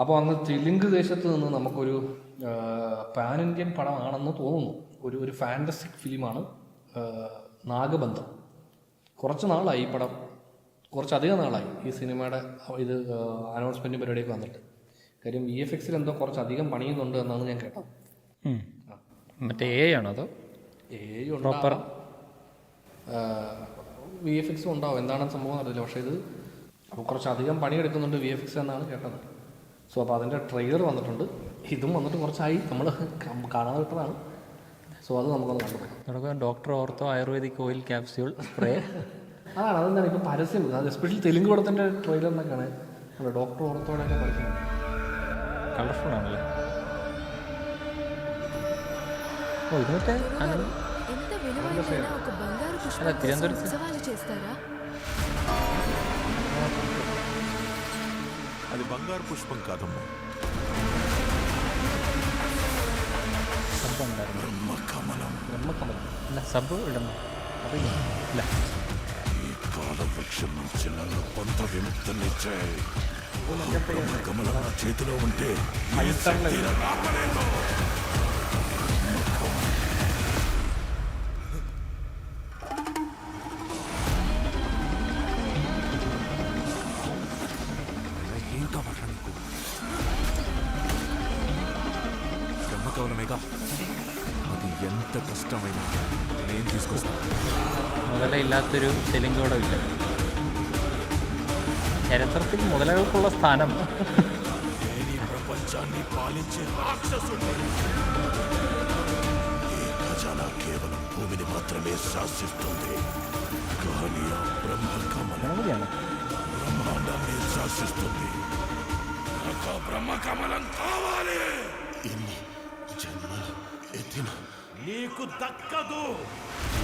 അപ്പോൾ അന്ന് തെലുങ്ക് ദേശത്ത് നിന്ന് നമുക്കൊരു പാൻ ഇന്ത്യൻ പടമാണെന്ന് തോന്നുന്നു. ഒരു ഫാൻറ്റസിക് ഫിലിമാണ് നാഗബന്ധം. കുറച്ച് നാളായി ഈ പടം, കുറച്ചധികം നാളായി ഈ സിനിമയുടെ ഇത് അനൗൺസ്മെൻറ്റും പരിപാടിയൊക്കെ വന്നിട്ട്. കാര്യം VFX എന്തോ കുറച്ചധികം പണിയുന്നുണ്ട് എന്നാണ് ഞാൻ കേട്ടത്. മറ്റേ AI ആണോ അതോ പ്രോപ്പർ VFX ഉണ്ടാവും, എന്താണ് സംഭവം അറിയില്ല. പക്ഷേ ഇത് കുറച്ചധികം പണിയെടുക്കുന്നുണ്ട് VFX എന്നാണ് കേട്ടത്. സോ അപ്പോൾ അതിൻ്റെ ട്രെയിലർ വന്നിട്ടുണ്ട്. ഇതും വന്നിട്ട് കുറച്ചായി, നമ്മൾ കാണാതെ വിട്ടതാണ്. സോ അത് നമുക്കൊന്ന് കണ്ടുപോകാം. Doctor ortho ayurvedic oil capsule spray അതാണ്, അതെന്താണ് ഇപ്പോൾ പരസ്യം, അത് എസ്പെഷ്യലി തെലുങ്ക് പടത്തിൻ്റെ ട്രെയിലറിനൊക്കെയാണ് ഡോക്ടർ ഓർത്തോടെയൊക്കെ പരസ്യം. കളർഫുൾ ആണല്ലേ. ఓ ఇది అంటే అలా తిరువనంతపురం అది బంగారు పుష్పం కాదమ్మా, సబ్బు అంటారు. బ్రహ్మకమలం ఇలా సబ్బు ఇడమ్మ అది ఇలా ఈ కాల వృక్షం నుంచి నన్ను కొంత విముక్తనిచ్చే బ్రహ్మకమలం నా చేతిలో ఉంటే బ్రహ్మకమలమేగా, అది ఎంత కష్టమైనా నేను తీసుకొస్తాను. മുതല ഇല്ലാത്തൊരു തെലുങ്ക് കൂടെ ഇല്ല. ചരിത്രത്തിൽ മുതലകൾക്കുള്ള സ്ഥാനം. నేను ఈ ప్రపంచాన్ని పాలించే రాక్షసుడు. ఈ ఖజానా కేవలం భూమిని మాత్రమే శాసిస్తుంది, కానీ ఆ బ్రహ్మకమలం ഗണപതിയാണ്. బ్రహ్మాండాన్ని శాసిస్తుంది. నాకు ఆ బ్రహ్మకమలం కావాలి. ఎన్ని జన్మలు ఎత్తిన నీకు దక్కదు.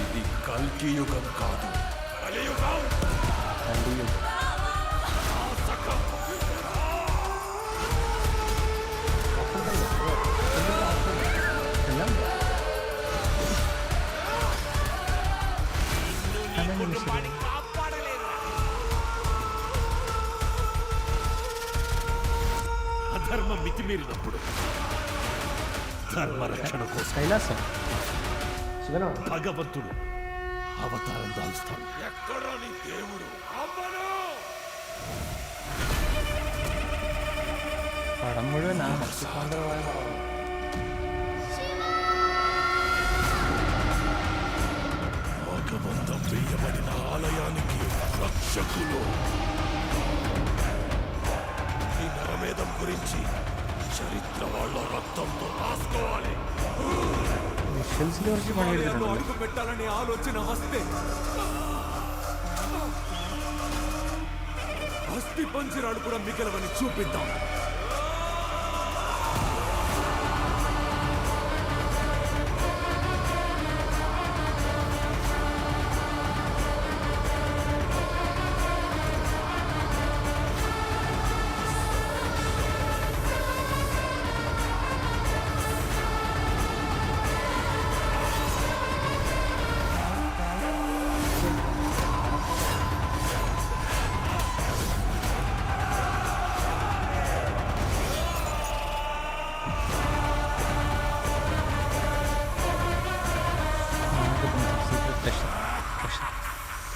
ఇది కల్కి యుగం కాదు, కలియుగం. అధర్మం మితిమీరినప్పుడు ధర్మరక్షణ కోసం കൈലാസം ശിവനാണ് భగవంతుడు అవతారం దాల్స్తాడు. ఎక్కడో నీ దేవుడు? പടം മുഴുവനാണ്. భగవంతం వేయబడిన ఆలయానికి రక్షకులు. ఈ నరమేధం గురించి చరిత్ర వాళ్ళ రక్తంతో రాసుకోవాలి. విషువల్స్లో കുറച്ച് പണിയെടുത്തിട്ടുണ്ട്. అడుగు పెట్టాలనే ఆలోచన వస్తే అస్థి పంజరాలు కూడా మిగలవని చూపిద్దాం.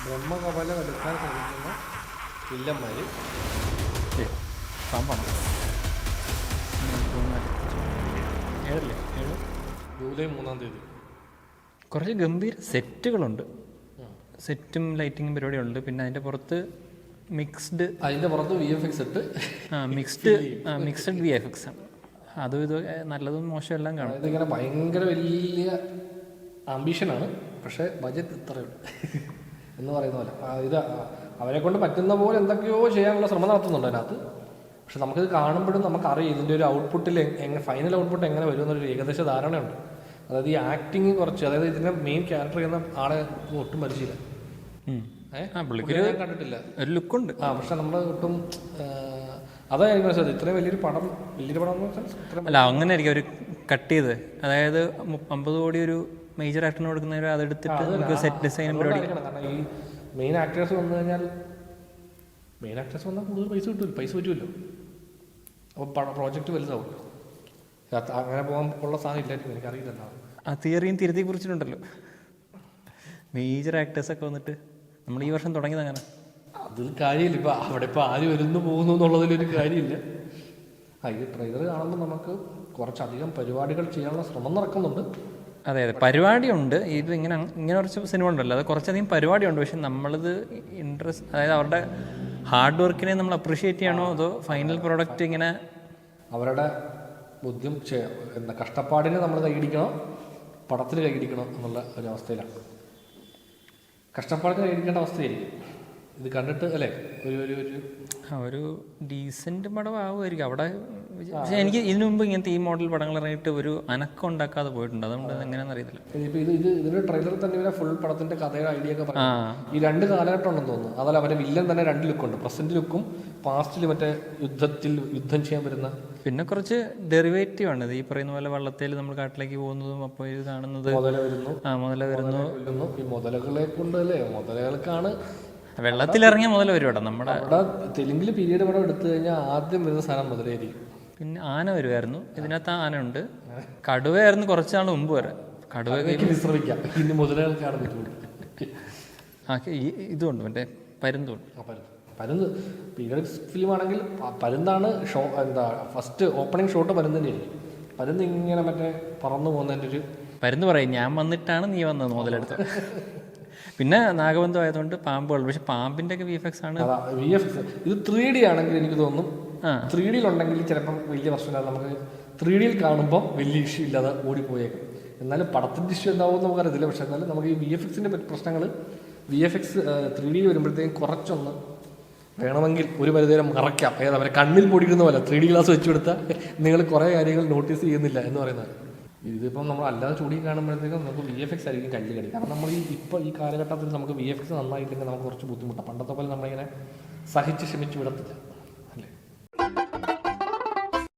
ബ്രഹ്മകമലം എടുക്കാൻ ശ്രമിക്കുന്ന വില്ലന്മാർ പാമ്പാണ്. ഏഴല്ലേ 7 ജൂലൈ 3-ാം തീയതി. കുറച്ച് ഗംഭീര സെറ്റുകളുണ്ട്. സെറ്റും ലൈറ്റിങ്ങും പരിപാടിയുണ്ട്. പിന്നെ അതിൻ്റെ പുറത്ത് അതിൻ്റെ പുറത്ത് VFX ഇട്ട് മിക്സ്ഡ് VFX ആണ്. അതും ഇത് നല്ലതും മോശമെല്ലാം കാണും. ഇതിങ്ങനെ ഭയങ്കര വലിയ ആംബിഷനാണ്, പക്ഷേ ബജറ്റ് ഇത്രയുണ്ട് എന്ന് പറയുന്ന പോലെ. ഇത് അവരെ കൊണ്ട് പറ്റുന്ന പോലെ എന്തൊക്കെയോ ചെയ്യാനുള്ള ശ്രമം നടത്തുന്നുണ്ട് അതിനകത്ത്. പക്ഷെ നമുക്കിത് കാണുമ്പോഴും നമുക്കറിയാം ഇതിൻ്റെ ഒരു ഔട്ട്പുട്ടിൽ ഫൈനൽ ഔട്ട്പുട്ട് എങ്ങനെ വരുമെന്നൊരു ഏകദേശ ധാരണയുണ്ട്. അതായത് ഈ ആക്ടിങ് കുറച്ച്, അതായത് ഇതിൻ്റെ മെയിൻ ക്യാരക്ടർ ചെയ്യുന്ന ആളെ ഒട്ടും പരിചയമില്ല, കണ്ടിട്ടില്ല, ഒരു ലുക്കുണ്ട്. പക്ഷെ നമ്മൾ ഒട്ടും അതാ എനിക്ക് മനസ്സിലായത്. ഇത്രയും വലിയൊരു പടം എന്ന് വെച്ചാൽ അല്ല, അങ്ങനെ ആയിരിക്കും അവർ കട്ട് ചെയ്ത്. അതായത് 50 കോടി ഒരു മേജർ ആക്ടറിന് കൊടുക്കുന്നവർ അതെടുത്തിട്ട് നമുക്ക് സെറ്റ് ഡിസൈൻ പരിപാടി. കാരണം ഈ മെയിൻ ആക്ടേഴ്സ് വന്നു കഴിഞ്ഞാൽ മെയിൻ ആക്ടേഴ്സ് വന്നാൽ കൂടുതൽ പൈസ കിട്ടുമല്ലോ, പൈസ പറ്റുമല്ലോ. അപ്പോൾ പ്രോജക്റ്റ് വലുതാവുമല്ലോ. അങ്ങനെ പോകാൻ ഉള്ള സാധനം ഇല്ലായിരിക്കും, എനിക്കറിയില്ല. ആ തിയറിയും തിരുത്തി കുറിച്ചിട്ടുണ്ടല്ലോ, മേജർ ആക്ടേഴ്സൊക്കെ വന്നിട്ട് നമ്മൾ ഈ വർഷം തുടങ്ങിയത് അങ്ങനെ. അതിൽ കാര്യമില്ല. ഇപ്പം അവിടെ ഇപ്പോൾ ആര് വരുന്നു പോകുന്നു എന്നുള്ളതിലൊരു കാര്യമില്ല. ഇത് ട്രെയിലർ കാണുമ്പോൾ നമുക്ക് കുറച്ചധികം പരിപാടികൾ ചെയ്യാനുള്ള ശ്രമം നടക്കുന്നുണ്ട്. അതെ അതെ, പരിപാടിയുണ്ട്. ഇത് ഇങ്ങനെ കുറച്ച് സിനിമ ഉണ്ടല്ലോ, അത് കുറച്ചധികം പരിപാടിയുണ്ട്. പക്ഷെ നമ്മളിത് ഇൻട്രസ്റ്റ്, അതായത് അവരുടെ ഹാർഡ് വർക്കിനെ നമ്മൾ അപ്രീഷിയേറ്റ് ചെയ്യണോ അതോ ഫൈനൽ പ്രോഡക്റ്റ് ഇങ്ങനെ അവരുടെ ബുദ്ധിയും എന്താ കഷ്ടപ്പാടിനെ നമ്മൾ കൈയിടിക്കണോ പടത്തിൽ കൈയിടിക്കണോ എന്നുള്ള ഒരു അവസ്ഥയിലാണ്. കഷ്ടപ്പാടിന് കൈയിടിക്കേണ്ട അവസ്ഥയായിരിക്കും ഇത് കണ്ടിട്ട് അല്ലേ. ഒരു ഡീസൻറ്റ് പടമാവുമായിരിക്കും അവിടെ. പക്ഷേ എനിക്ക് ഇതിനു മുമ്പ് ഇങ്ങനത്തെ ഈ മോഡൽ പടങ്ങൾ ഇറങ്ങിയിട്ട് ഒരു അനക്കം ഉണ്ടാക്കാതെ പോയിട്ടുണ്ട്. അതുകൊണ്ട് എങ്ങനെയാണെന്ന് അറിയത്തില്ല. ഇതിന്റെ ട്രെയിലറിൽ തന്നെ ഇവരെ ഫുൾ പടത്തിന്റെ കഥയുടെ ഐഡിയ ഒക്കെ ഈ 2 കാലഘട്ടം ഉണ്ടെന്ന് തോന്നുന്നു. അതല്ല, അവരെ വില്ലൻ തന്നെ 2 ലുക്കുണ്ട്. പ്രസന്റ് ലുക്കും പാസ്റ്റിൽ മറ്റേ യുദ്ധം ചെയ്യാൻ വരുന്ന. പിന്നെ കുറച്ച് ഡെറിവേറ്റീവ് ആണ് ഈ പറയുന്ന പോലെ വള്ളത്തേൽ നമ്മൾ കാട്ടിലേക്ക് പോകുന്നതും അപ്പോൾ ഇത് കാണുന്നത് മുതല വരുന്നു. ഈ മുതലകളെ കൊണ്ട് അല്ലേ, മുതലകൾക്കാണ് വെള്ളത്തിലിറങ്ങിയ മുതല വരുവാടാ നമ്മുടെ അവിടെ തെലുങ്കിൽ പീരീഡ് പടം എടുത്തു കഴിഞ്ഞാൽ ആദ്യം വരുന്ന സാധനം മുതലായിരിക്കും. പിന്നെ ആന വരുമായിരുന്നു, ഇതിനകത്ത് ആന ഉണ്ട്. കടുവയായിരുന്നു കുറച്ചാൾ മുമ്പ് വരെ. കടുവയ്ക്ക് വിശ്രമിക്കാം, ഇനി മുതലകൾക്കാണ് ബുദ്ധിമുട്ട്. ഇതുണ്ട് മറ്റേ പരുന്തുണ്ട്. പരുന്ത് പീരീഡ് ഫിലിം ആണെങ്കിൽ പരുന്താണ് ഫസ്റ്റ് ഓപ്പണിംഗ് ഷോട്ട് പരുന്ത് തന്നെയായിരിക്കും. പരുന്ത് ഇങ്ങനെ മറ്റേ പറന്നു പോകുന്നതിൻ്റെ ഒരു പരുന്ത് പറയും ഞാൻ വന്നിട്ടാണ് നീ വന്നത് മുതലെടുത്ത്. പിന്നെ നാഗബന്ധം ആയതുകൊണ്ട് പാമ്പുകൾ. പക്ഷെ പാമ്പിന്റെ ഒക്കെ VFX ആണ്. ഇത് 3D ആണെങ്കിൽ എനിക്ക് തോന്നുന്നു 3D ഉണ്ടെങ്കിൽ ചിലപ്പം വലിയ പ്രശ്നമില്ല. നമുക്ക് 3D കാണുമ്പോൾ വലിയ ഇഷ്യൂ ഇല്ലാതെ ഓടിപ്പോയേക്കും. എന്നാലും പടത്തിന്റെ ഇഷ്യൂ എന്താവും നമുക്കറിയത്തില്ല. പക്ഷെ എന്നാലും നമുക്ക് ഈ VFXന്റെ പ്രശ്നങ്ങൾ VFX 3D വരുമ്പോഴത്തേക്കും കുറച്ചൊന്ന് വേണമെങ്കിൽ ഒരു പരിധിവരെ മറയ്ക്കാം. അവരെ കണ്ണിൽ പൊടിക്കുന്ന പോലെ 3D ഗ്ലാസ് വെച്ചു കൊടുത്താൽ നിങ്ങൾ കുറേ കാര്യങ്ങൾ നോട്ടീസ് ചെയ്യുന്നില്ല എന്ന് പറയുന്നത്. ഇതിപ്പം നമ്മൾ അല്ലാതെ ചൂടി കാണുമ്പോഴത്തേക്കും നമുക്ക് VFX ആയിരിക്കും കല്ല് കടി. കാരണം നമ്മൾ ഈ കാലഘട്ടത്തിൽ നമുക്ക് VFX നന്നായില്ലെങ്കിൽ നമുക്ക് കുറച്ച് ബുദ്ധിമുട്ടാണ്. പണ്ടത്തെ പോലെ നമ്മളിങ്ങനെ സഹിച്ച് ക്ഷമിച്ച് വിടത്തില്ല.